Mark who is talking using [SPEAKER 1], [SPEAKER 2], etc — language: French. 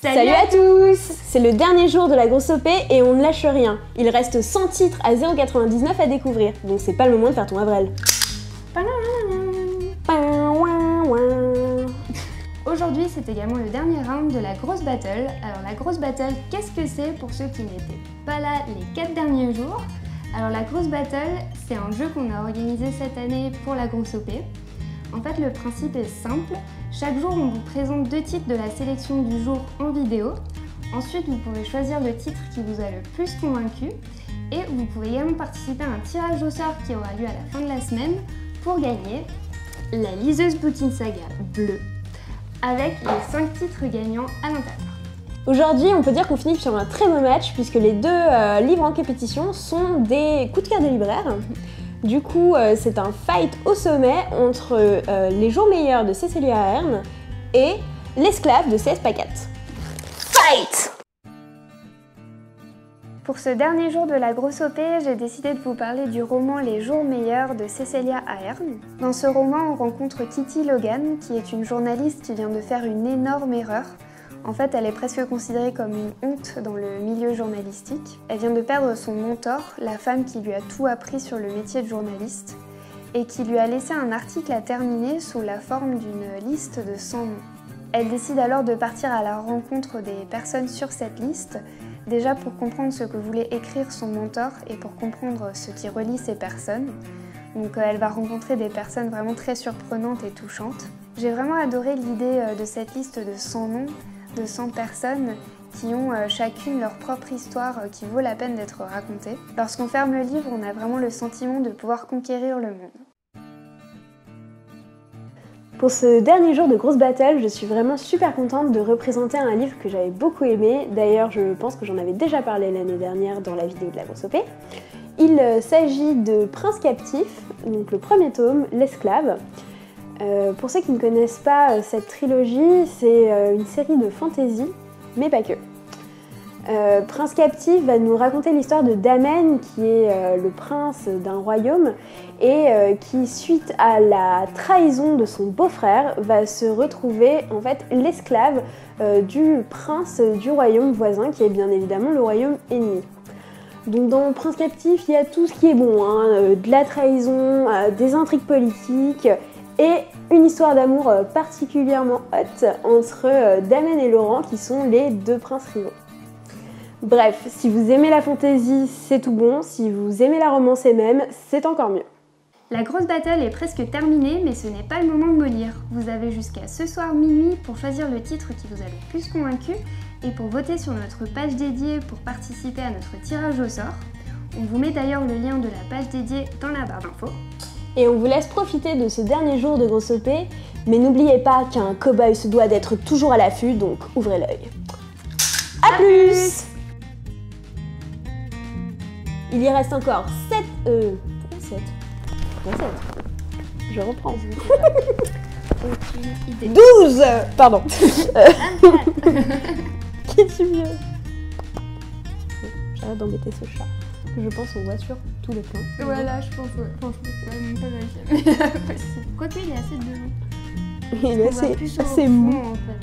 [SPEAKER 1] Salut à tous! C'est le dernier jour de la grosse OP et on ne lâche rien. Il reste 100 titres à 0,99 à découvrir, donc c'est pas le moment de faire ton Avril.
[SPEAKER 2] Aujourd'hui, c'est également le dernier round de la grosse battle. Alors la grosse battle, qu'est-ce que c'est pour ceux qui n'étaient pas là les 4 derniers jours? Alors la grosse battle, c'est un jeu qu'on a organisé cette année pour la grosse OP. En fait, le principe est simple. Chaque jour, on vous présente 2 titres de la sélection du jour en vidéo. Ensuite, vous pouvez choisir le titre qui vous a le plus convaincu. Et vous pouvez également participer à un tirage au sort qui aura lieu à la fin de la semaine pour gagner la liseuse Boutine Saga bleue avec les 5 titres gagnants à l'intérieur.
[SPEAKER 1] Aujourd'hui, on peut dire qu'on finit sur un très beau match puisque les 2 livres en compétition sont des coups de cœur de libraire. Du coup, c'est un fight au sommet entre Les Jours Meilleurs de Cécilia Ahern et L'esclave de CS Pacat. Fight!
[SPEAKER 2] Pour ce dernier jour de la grosse OP, j'ai décidé de vous parler du roman Les Jours Meilleurs de Cécilia Ahern. Dans ce roman, on rencontre Kitty Logan, qui est une journaliste qui vient de faire une énorme erreur. En fait, elle est presque considérée comme une honte dans le milieu journalistique. Elle vient de perdre son mentor, la femme qui lui a tout appris sur le métier de journaliste, et qui lui a laissé un article à terminer sous la forme d'une liste de 100 noms. Elle décide alors de partir à la rencontre des personnes sur cette liste, déjà pour comprendre ce que voulait écrire son mentor et pour comprendre ce qui relie ces personnes. Donc elle va rencontrer des personnes vraiment très surprenantes et touchantes. J'ai vraiment adoré l'idée de cette liste de 100 noms, de 100 personnes qui ont chacune leur propre histoire qui vaut la peine d'être racontée. Lorsqu'on ferme le livre, on a vraiment le sentiment de pouvoir conquérir le monde.
[SPEAKER 1] Pour ce dernier jour de grosse battle, je suis vraiment super contente de représenter un livre que j'avais beaucoup aimé. D'ailleurs, je pense que j'en avais déjà parlé l'année dernière dans la vidéo de la grosse OP. Il s'agit de Prince captif, donc le premier tome, L'esclave. Pour ceux qui ne connaissent pas cette trilogie, c'est une série de fantasy, mais pas que. Prince captif va nous raconter l'histoire de Damen, qui est le prince d'un royaume et qui, suite à la trahison de son beau-frère, va se retrouver en fait l'esclave du prince du royaume voisin, qui est bien évidemment le royaume ennemi. Donc dans Prince captif, il y a tout ce qui est bon, hein, de la trahison, des intrigues politiques et une histoire d'amour particulièrement haute entre Damen et Laurent, qui sont les 2 princes rivaux. Bref, si vous aimez la fantasy, c'est tout bon. Si vous aimez la romance et même, c'est encore mieux.
[SPEAKER 2] La grosse battle est presque terminée, mais ce n'est pas le moment de me lire. Vous avez jusqu'à ce soir minuit pour choisir le titre qui vous a le plus convaincu et pour voter sur notre page dédiée pour participer à notre tirage au sort. On vous met d'ailleurs le lien de la page dédiée dans la barre d'infos.
[SPEAKER 1] Et on vous laisse profiter de ce dernier jour de grosse OP, mais n'oubliez pas qu'un cow-boy se doit d'être toujours à l'affût, donc ouvrez l'œil. A plus! Il y reste encore 7... Pourquoi 7? Pourquoi 7? Je reprends. 12! Pardon. Qui est-tu mieux? J'arrête d'embêter ce chat. Je pense on voit sur tout le plan.
[SPEAKER 2] Voilà, je pense, ouais. Franchement, c'est même pas vérifié. Quoique, il est assez devant.
[SPEAKER 1] Il est assez mou.
[SPEAKER 2] En fait.